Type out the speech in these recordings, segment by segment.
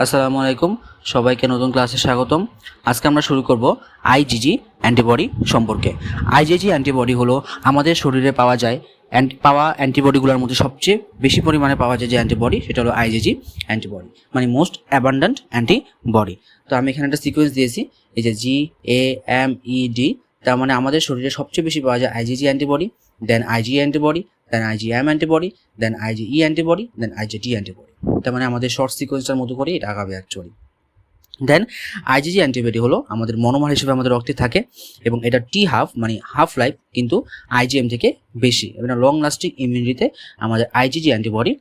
আসসালামু আলাইকুম, সবাইকে নতুন ক্লাসে স্বাগতম। আজকে আমরা শুরু করব আইজিজি অ্যান্টিবডি সম্পর্কে। আইজিজি অ্যান্টিবডি হলো আমাদের শরীরে পাওয়া অ্যান্টিবডিগুলোর মধ্যে সবচেয়ে বেশি পরিমাণে পাওয়া যায় যে অ্যান্টিবডি, সেটা হলো আইজিজি অ্যান্টিবডি, মানে মোস্ট অ্যাবান্ডেন্ট অ্যান্টিবডি। তো আমি এখানে একটা সিকোয়েন্স দিয়েছি, এই যে GAMED, তার মানে আমাদের শরীরে সবচেয়ে বেশি পাওয়া যায় আইজিজি অ্যান্টিবডি, দেন আইজি অ্যান্টিবডি, দেন IgM অ্যান্টিবডি, দেন IgE অ্যান্টিবডি, দেন IgT অ্যান্টিবডি। তার মানে আমাদের শর্ট সিকোয়েন্সটার মতো করে এটা আগাবে অ্যাকচুয়ালি। দেন আইজিজি অ্যান্টিবডি হলো আমাদের মনোমার হিসেবে আমাদের রক্তে থাকে, এবং এটা T12 মানে হাফ লাইফ কিন্তু IgM থেকে বেশি, এবং লং লাস্টিং ইমিউনিটিতে আমাদের আইজিজি অ্যান্টিবডি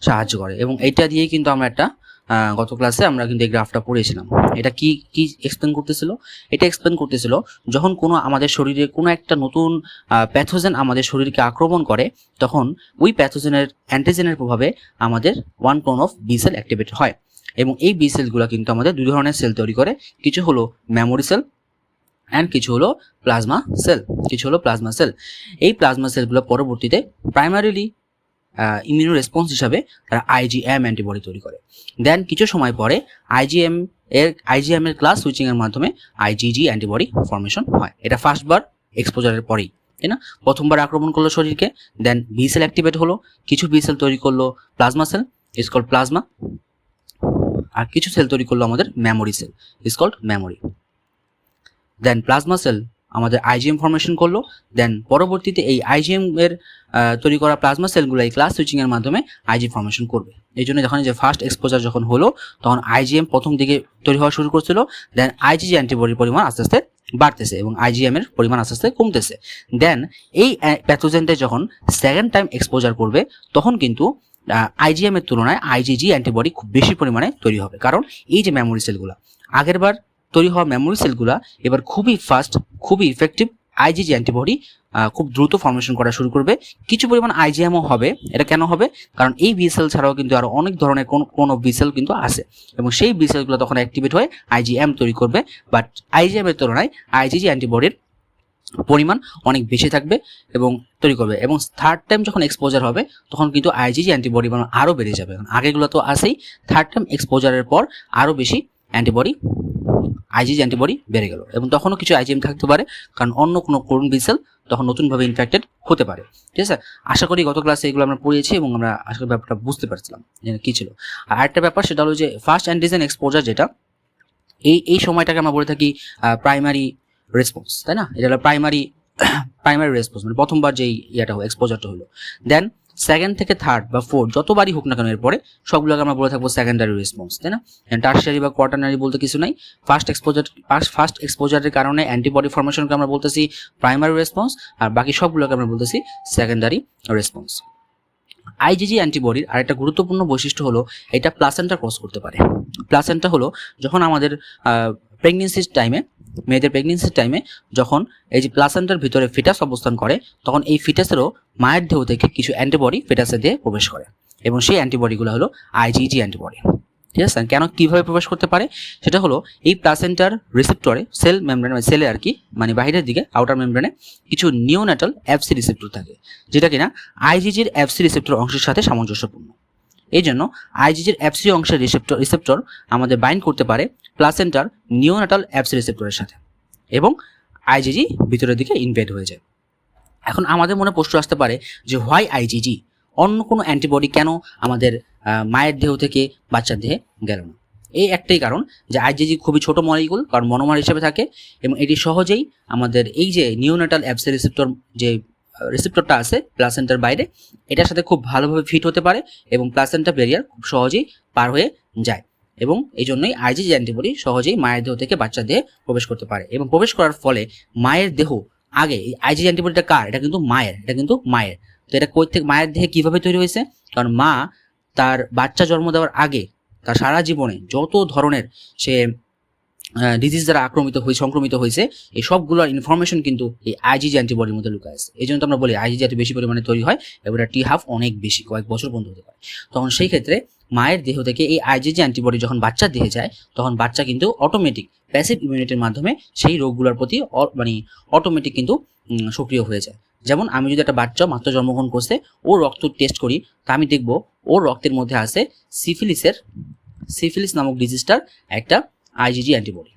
সাহায্য করে। এবং এইটা দিয়েই কিন্তু আমরা একটা গত ক্লাসে আমরা কিন্তু এই গ্রাফটা পড়েছিলাম। এটা কি কি এক্সপ্লেন করতেছিল? এটা এক্সপ্লেন করতেছিল যখন কোনো আমাদের শরীরে কোনো একটা নতুন প্যাথোজেন আমাদের শরীরকে আক্রমণ করে, তখন ওই প্যাথোজেনের অ্যান্টিজেনের প্রভাবে আমাদের one clone of B cell activate হয়। এবং এই বি সেলগুলো কিন্তু আমাদের দুই ধরনের সেল তৈরি করে, কিছু হলো মেমোরি সেল অ্যান্ড কিছু হলো প্লাজমা সেল। এই প্লাজমা সেলগুলো পরবর্তীতে প্রাইমারিলি ইমিউনো রেসপন্স হিসাবে তারা IgM অ্যান্টিবডি তৈরি করে। দেন কিছু সময় পরে IgM এর ক্লাস সুইচিংয়ের মাধ্যমে IgG অ্যান্টিবডি ফর্মেশন হয়। এটা ফার্স্টবার এক্সপোজারের পরেই, তাই না? প্রথমবার আক্রমণ করলো শরীরকে, দেন বি সেল অ্যাক্টিভেট হলো, কিছু বি সেল তৈরি করলো plasma cell, is called plasma, আর কিছু সেল তৈরি করলো আমাদের memory cell, is called memory. Then plasma cell আমাদের IgM ফর্মেশন করলো, দেন পরবর্তীতে এই IgM এর তৈরি করা প্লাজমা সেলগুলো এই ক্লাস সুইচিংয়ের মাধ্যমে IG ফর্মেশন করবে। এই জন্য যখন যে ফার্স্ট এক্সপোজার যখন হলো, তখন IgM প্রথম দিকে তৈরি হওয়া শুরু করছিল, দেন IgG অ্যান্টিবডির পরিমাণ আস্তে আস্তে বাড়তেছে এবং IgM এর পরিমাণ আস্তে আস্তে কমতেছে। দেন এই প্যাথোজেনটা যখন সেকেন্ড টাইম এক্সপোজার করবে, তখন কিন্তু IgM এর তুলনায় IgG অ্যান্টিবডি খুব বেশি পরিমাণে তৈরি হবে, কারণ এই যে মেমোরি সেলগুলো আগের বার তৈরি হওয়া মেমোরি সেলগুলা এবার খুবই ফাস্ট, খুবই ইফেক্টিভ IgG অ্যান্টিবডি খুব দ্রুত ফর্মেশন করা শুরু করবে। কিছু পরিমাণ IgMও হবে। এটা কেন হবে? কারণ এই বি সেল ছাড়াও কিন্তু আরো অনেক ধরনের কোন বি সেল কিন্তু আছে, এবং সেই বি সেলগুলো তখন অ্যাক্টিভেট হয়ে IgM তৈরি করবে, বাট IgM এর তুলনায় IgG অ্যান্টিবডির পরিমাণ অনেক বেশি থাকবে এবং তৈরি করবে। এবং থার্ড টাইম যখন এক্সপোজার হবে, তখন কিন্তু IgG অ্যান্টিবডি আরও বেড়ে যাবে। আগেগুলো তো আসেই, থার্ড টাইম এক্সপোজারের পর আরও বেশি অ্যান্টিবডি IgG অ্যান্টিবডি বেড়ে গেল, এবং তখনও কিছু IgM থাকতে পারে, কারণ অন্য কোনো কোরন বি সেল তখন নতুনভাবে ইনফেক্টেড হতে পারে। ঠিক আছে, আশা করি গত ক্লাসে এগুলো আমরা পড়িয়েছি এবং আমরা আশা করি ব্যাপারটা বুঝতে পারছিলাম যে কী ছিল। আর আরেকটা ব্যাপার, সেটা হলো যে ফার্স্ট অ্যান্টিজেন এক্সপোজার, যেটা এই সময়টাকে আমরা বলে থাকি প্রাইমারি রেসপন্স, তাই না? এটা হলো প্রাইমারি রেসপন্স, মানে প্রথমবার যেই এক্সপোজারটা হলো। দেন সেকেন্ড থেকে থার্ড বা ফোর্থ যতবারই হোক না কেন, এরপরে সবগুলোকে আমরা বলে থাকবো সেকেন্ডারি রেসপন্স, তাই না? টার্সিয়ারি বা কোয়াটারনারি বলতে কিছু নাই। ফার্স্ট এক্সপোজারের কারণে অ্যান্টিবডি ফর্মেশনকে আমরা বলতেছি প্রাইমারি রেসপন্স, আর বাকি সবগুলোকে আমরা বলতেছি সেকেন্ডারি রেসপন্স। IgG অ্যান্টিবডির আরেকটা গুরুত্বপূর্ণ বৈশিষ্ট্য হলো এটা প্লাসেন্টা ক্রস করতে পারে। প্লাসেন্টা হলো যখন আমাদের মেয়েদের প্রেগনেন্সির টাইমে যখন এই যে প্লাসেন্টার ভিতরে ফিটাস অবস্থান করে, তখন এই ফিটাসেরও মায়ের দেহ থেকে কিছু অ্যান্টিবডি ফিটাসের দেহে প্রবেশ করে, এবং সেই অ্যান্টিবডিগুলো হলো IgG অ্যান্টিবডি। ঠিক আছে, কেন কীভাবে প্রবেশ করতে পারে? সেটা হলো এই প্লাসেন্টার রিসেপ্টরে সেল মেমব্রেনে, সেলে আর কি, মানে বাইরের দিকে আউটার মেমব্রেনে কিছু নিওন্যাটাল FC রিসেপ্টর থাকে, যেটা কিনা IgGর FC রিসেপ্টর অংশের সাথে সামঞ্জস্যপূর্ণ। এই জন্য IgGর FC অংশের রিসেপ্টর আমাদের বাইন্ড করতে পারে প্লাসেন্টার নিওন্যাটাল FC রিসেপ্টরের সাথে, এবং IgG ভিতরের দিকে ইনভেড হয়ে যায়। এখন আমাদের মনে প্রশ্ন আসতে পারে যে হোয়াই IgG, অন্য কোনো অ্যান্টিবডি কেন আমাদের মায়ের দেহ থেকে বাচ্চার দেহে গেল না? এই একটাই কারণ যে IgG খুবই ছোট মলিকুল, কারণ মনোমার হিসেবে থাকে, এবং এটি সহজেই আমাদের এই যে নিওন্যাটাল FC রিসেপ্টর, যে রিসেপ্টরটা আছে প্লাসেন্টার বাইরে, এটার সাথে খুব ভালোভাবে ফিট হতে পারে, এবং প্লাসেন্টা ব্যারিয়ার খুব সহজেই পার হয়ে যায়, এবং এই জন্যই IgG অ্যান্টিবডি সহজেই মায়ের দেহ থেকে বাচ্চার দেহে প্রবেশ করতে পারে। এবং প্রবেশ করার ফলে মায়ের দেহ আগে IgG অ্যান্টিবডিটা কার? এটা কিন্তু মায়ের। তো এটা কই থেকে, মায়ের দেহে কীভাবে তৈরি হয়েছে? কারণ মা তার বাচ্চা জন্ম দেওয়ার আগে তার সারা জীবনে যত ধরনের সে ডিজিজ দ্বারা সংক্রমিত হয়েছে, এই সবগুলোর ইনফরমেশন কিন্তু এই IgG অ্যান্টিবডির মধ্যে লুকায় আছে। এই জন্য তো আমরা বলি IgG এত বেশি পরিমাণে তৈরি হয়, এবং এটা T12 অনেক বেশি, কয়েক বছর পর্যন্ত হতে পারে। তখন সেই ক্ষেত্রে মায়ের দেহ থেকে এই IgG অ্যান্টিবডি যখন বাচ্চার দেহে যায়, তখন বাচ্চা কিন্তু অটোমেটিক প্যাসিভ ইমিউনিটির মাধ্যমে সেই রোগগুলোর প্রতি অটোমেটিক কিন্তু সক্রিয় হয়ে যায়। যেমন আমি যদি একটা বাচ্চা মাত্র জন্মগ্রহণ করছে, ওর রক্ত টেস্ট করি, তা আমি দেখব ওর রক্তের মধ্যে আছে সিফিলিসের সিফিলিস নামক ডিজিজটার একটা আইজিজি অ্যান্টিবডি।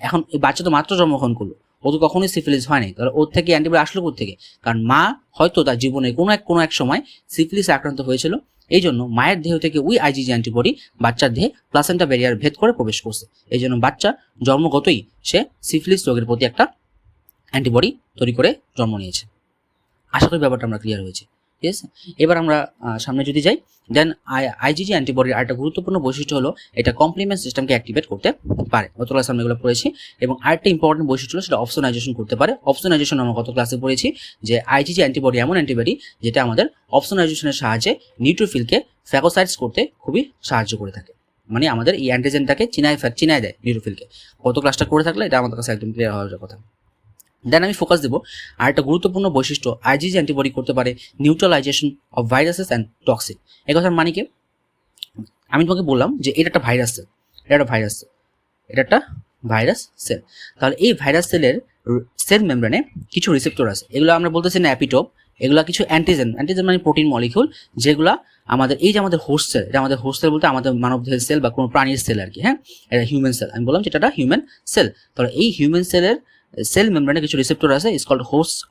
এখন এই বাচ্চা তো মাত্র জন্মগ্রহণ করলো, ও তো কখনোই সিফিলিস হয়নি, তাহলে ওর থেকে অ্যান্টিবডি আসলো কোত্থেকে? কারণ মা হয়তো তার জীবনে কোনো এক সময় সিফিলিসে আক্রান্ত হয়েছিল, এই জন্য মায়ের দেহ থেকে ওই আইজিজি অ্যান্টিবডি বাচ্চার দেহে প্লাসেন্টা ব্যারিয়ার ভেদ করে প্রবেশ করছে। এই জন্য বাচ্চা জন্মগতই সে সিফিলিস রোগের প্রতি একটা অ্যান্টিবডি তৈরি করে জন্ম নিয়েছে। আশা করি ব্যাপারটা আমরা ক্লিয়ার হয়েছে, ঠিক আছে। এবার আমরা সামনে যদি যাই, দেন আইজিজি অ্যান্টিবডির আরেকটা গুরুত্বপূর্ণ বৈশিষ্ট্য হলো এটা কমপ্লিমেন্ট সিস্টেমকে অ্যাক্টিভেট করতে পারে। গত ক্লাসে আমরা এগুলো পড়েছি। এবং আরেকটা ইম্পর্টেন্ট বৈশিষ্ট্য হলো সেটা অপসোনাইজেশন করতে পারে। অপসোনাইজেশন আমরা গত ক্লাসে পড়েছি যে আইজিজি অ্যান্টিবডি এমন অ্যান্টিবডি যেটা আমাদের অপসোনাইজেশনের সাহায্যে নিউট্রোফিলকে ফ্যাগোসাইটস করতে খুবই সাহায্য করে থাকে, মানে আমাদের এই অ্যান্টিজেনটাকে চিনায় দেয় নিউট্রোফিলকে। গত ক্লাসটা করে থাকলে এটা আমাদের কাছে একদম ক্লিয়ার হওয়ার কথা। দেন আমি ফোকাস দেবো আর একটা গুরুত্বপূর্ণ বৈশিষ্ট্য, আইজিজি অ্যান্টিবডি করতে পারে neutralisation of viruses and toxin. এই কথার মানে কি? আমি তোমাকে বললাম যে এটা একটা ভাইরাস সেল, এটা একটা ভাইরাস সেল। তাহলে এই ভাইরাস সেলের সেল মেমব্রেনে কিছু রিসেপ্টর আছে, এগুলো আমরা বলতেছি না অ্যাপিটোপ, এগুলো কিছু অ্যান্টিজেন মানে প্রোটিন মলিকিউল, যেগুলা আমাদের এই যে আমাদের হোস্ট সেল, এটা আমাদের হোস্ট সেল বলতে আমাদের মানব দেহের সেল বা কোনো প্রাণীর সেল আর কি, হ্যাঁ, এটা হিউম্যান সেল। আমি বললাম যেটা একটা হিউম্যান সেল। তাহলে এই হিউম্যান সেলের সেল মেমব্রেনে কিছু রিসেপ্টর আছে, it's called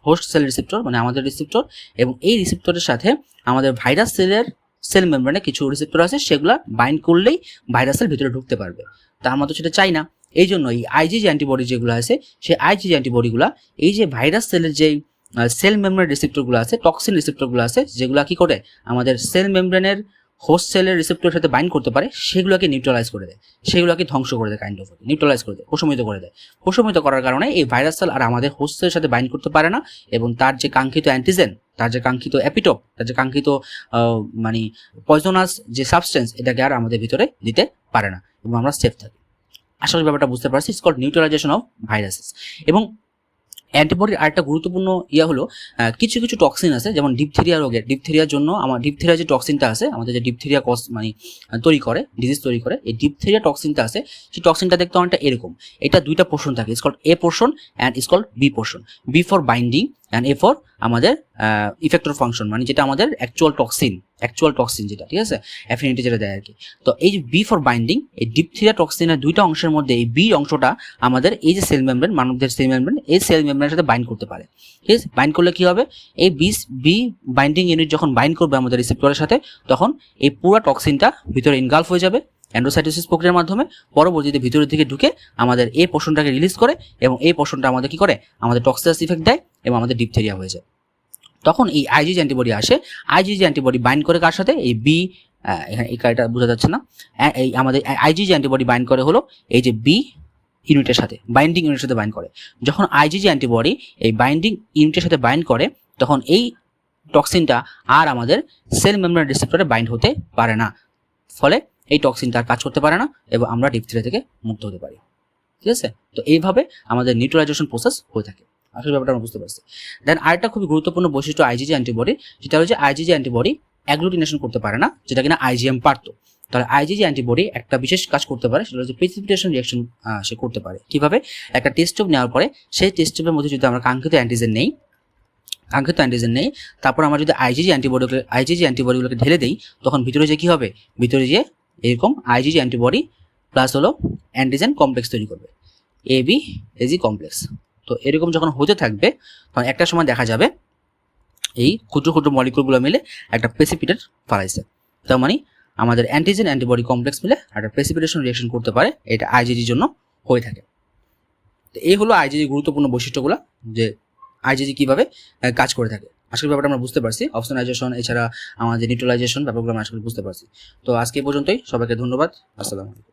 host cell receptor, মানে আমাদের রিসেপ্টর। এবং এই রিসেপ্টরের সাথে আমাদের ভাইরাস সেলের সেল মেমব্রেনে কিছু রিসেপ্টর আছে, সেগুলা বাইন্ড করলেই ভাইরাস সেল ভিতরে ঢুকতে পারবে। তা আমরা তো সেটা চাই না, এই জন্য এই আইজিজি অ্যান্টিবডি যেগুলো আছে, সেই আইজিজি অ্যান্টিবডিগুলো এই যে ভাইরাস সেলের যে সেল মেমব্রেন রিসেপ্টরগুলো আছে, টক্সিন রিসেপ্টরগুলো আছে, যেগুলো কি করে আমাদের সেল মেমব্রেনের হোস্ট সেলের রিসেপ্টরের সাথে বাইন্ড করতে পারে, সেগুলোকে নিউট্রালাইজ করে দেয়, সেগুলোকে ধ্বংস করে দেয়, কাইন্ড অফ নিউট্রালাইজ করে দেয়, প্রশমিত করে দেয়। প্রশমিত করার কারণে এই ভাইরাস সেল আর আমাদের হোস্ট সেলের সাথে বাইন্ড করতে পারে না, এবং তার যে কাঙ্ক্ষিত অ্যান্টিজেন, তার যে কাঙ্ক্ষিত অ্যাপিটপ, তার যে কাঙ্ক্ষিত মানে পয়জনাস যে সাবস্টেন্স, এটাকে আর আমাদের ভিতরে দিতে পারে না, এবং আমরা সেফ থাকি। আশা করি ব্যাপারটা বুঝতে পারছি। It's called neutralisation of viruses. এবং অ্যান্টিবডির আরেকটা গুরুত্বপূর্ণ হলো কিছু টক্সিন আছে, যেমন ডিপথেরিয়া রোগের, ডিপথেরিয়ার জন্য ডিপথেরিয়া যে টক্সিনটা আছে, আমাদের যে ডিপথেরিয়া মানে ডিজিজ তৈরি করে, এই ডিপথেরিয়া টক্সিনটা আছে, সেই টক্সিনটা দেখতে অনেকটা এরকম। এটা দুইটা পোর্শন থাকে, it's called A portion and it's called B portion. B for binding and A for আমাদের ইফেক্টর ফাংশন, মানে যেটা আমাদের অ্যাকচুয়াল টক্সিন যেটা, ঠিক আছে, অ্যাফিনিটি যেটা দেয় আর কি। তো এই যে বি ফর বাইন্ডিং, এই ডিপথেরিয়া টক্সিনের দুইটা অংশের মধ্যে এই বি অংশটা আমাদের এই যে সেল মেমব্রেন, মানবদের সেল মেমব্রেন, এই সেল মেমব্রেনের সাথে বাইন্ড করতে পারে, ঠিক আছে। বাইন্ড করলে কি হবে, এই বি বাইন্ডিং ইউনিট যখন বাইন্ড করবে আমাদের রিসেপ্টরের সাথে, তখন এই পুরো টক্সিনটা ভিতরে ইনগালফ হয়ে যাবে এন্ডোসাইটোসিস প্রক্রিয়ার মাধ্যমে, পরবর্তীতে ভিতরের দিকে ঢুকে আমাদের এই পোর্শনটাকে রিলিজ করে, এবং এই পোর্শনটা আমাদের কি করে, আমাদের টক্সিয়াস ইফেক্ট দেয়, এবং আমাদের ডিপথেরিয়া হয়ে যায়। তখন এই আইজিজি অ্যান্টিবডি আসে, আইজিজি অ্যান্টিবডি বাইন্ড করে কার সাথে, এই বি, এখানে এই কাজটা বোঝা যাচ্ছে না, এই আমাদের আইজিজি অ্যান্টিবডি বাইন্ড করে হলো এই যে বি ইউনিটের সাথে, বাইন্ডিং ইউনিটের সাথে বাইন্ড করে। যখন আইজিজি অ্যান্টিবডি এই বাইন্ডিং ইউনিটের সাথে বাইন্ড করে, তখন এই টক্সিনটা আর আমাদের সেল মেমব্রেন রিসেপ্টরে বাইন্ড হতে পারে না, ফলে এই টক্সিনটা আর কাজ করতে পারে না, এবং আমরা ডিপথেরিয়া থেকে মুক্ত হতে পারি, ঠিক আছে। তো এইভাবে আমাদের নিউট্রালাইজেশন প্রসেস হয়ে থাকে। আসলে ব্যাপারটা আমরা বুঝতে পারছি। দেন আরেকটা খুবই গুরুত্বপূর্ণ বৈশিষ্ট্য আইজিজি অ্যান্টিবডি, যেটা হচ্ছে আইজিজি অ্যান্টিবডি অ্যাগ্লুটিনেশন করতে পারে না, যেটা কিনা আইজিএম পারতো। তাহলে আইজিজি অ্যান্টিবডি একটা বিশেষ কাজ করতে পারে, সেটা হচ্ছে প্রিসিপিটেশন রিঅ্যাকশন সে করতে পারে। কিভাবে? একটা টেস্ট টিউব নেওয়ার পরে সেই টেস্ট টিউবের মধ্যে যদি আমরা কাঙ্ক্ষিত অ্যান্টিজেন নেই, তারপর আমরা যদি আইজিজি অ্যান্টিবডিগুলোকে ঢেলে দেই, তখন ভিতরে যে কি হবে, ভিতরে যে এরকম আইজিজি অ্যান্টিবডি প্লাস হলো অ্যান্টিজেন কমপ্লেক্স তৈরি করবে, এবি এজি কমপ্লেক্স। তো এরকম যখন হতে থাকবে, তখন একটা সময় দেখা যাবে এই ক্ষুদ্র মলিকুলগুলো মিলে একটা প্রেসিপিটেট ফলাইছে। তার মানে আমাদের অ্যান্টিজেন অ্যান্টিবডি কমপ্লেক্স মিলে একটা প্রেসিপিটেশন রিঅ্যাকশন করতে পারে, এটা আইজিজির জন্য হয়ে থাকে। তো এই হলো আইজিজি গুরুত্বপূর্ণ বৈশিষ্ট্যগুলো, যে আইজিজি কিভাবে কাজ করে থাকে। আজকের ব্যাপারটা আমরা বুঝতে পারছি, অপসোনাইজেশন এছাড়া আমাদের নিউট্রালাইজেশন ব্যাপারগুলো আমরা আজকে বুঝতে পারছি। তো আজকে এই পর্যন্তই, সবাইকে ধন্যবাদ, আসসালামু আলাইকুম।